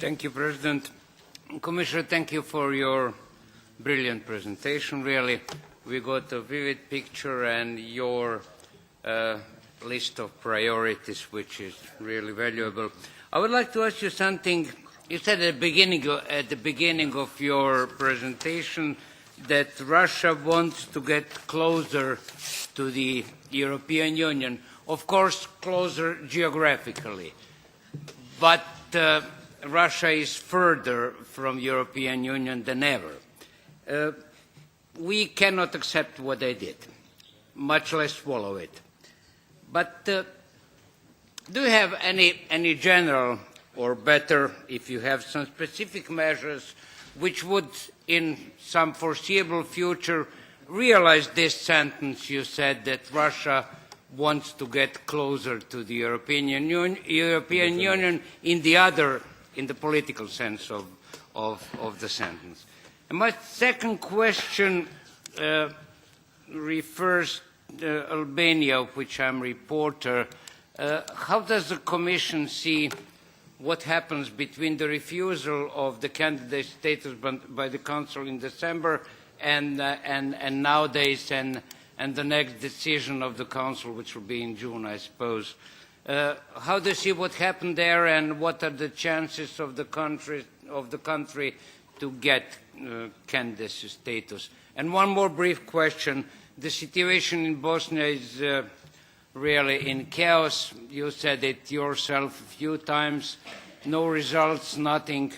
Thank you, President. Commissioner, thank you for your brilliant presentation, really. We got a vivid picture and your list of priorities, which is really valuable. I would like to ask you something. You said at the beginning of your presentation that Russia wants to get closer to the European Union, of course closer geographically, but Russia is further from the European Union than ever. We cannot accept what they did, much less swallow it. But do you have any general, or better, if you have some specific measures which would, in some foreseeable future, realize this sentence you said that Russia wants to get closer to the European Union in the political sense of the sentence? And my second question refers to Albania, of which I'm reporter. How does the Commission see what happens between the refusal of the candidate status by the Council in December and nowadays and the next decision of the Council, which will be in June, I suppose? How do you see what happened there, and what are the chances of the country to get candidacy status? And one more brief question. The situation in Bosnia is really in chaos. You said it yourself a few times. No results, nothing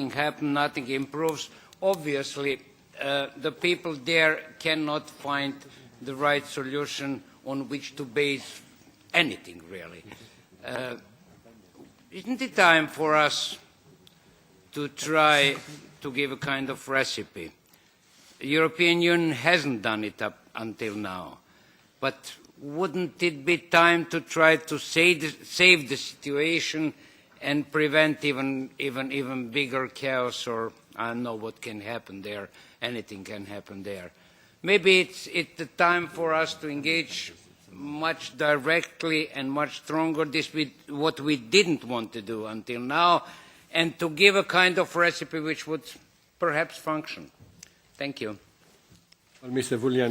happens, nothing improves. Obviously, the people there cannot find the right solution on which to base anything, really. Isn't it time for us to try to give a kind of recipe? The European Union hasn't done it up until now, but wouldn't it be time to try to save the situation and prevent even bigger chaos, or I don't know what can happen there, anything can happen there. Maybe it's the time for us to engage much directly and much stronger what we didn't want to do until now, and to give a kind of recipe which would perhaps function. Thank you. Well, Mr. Vuljanic.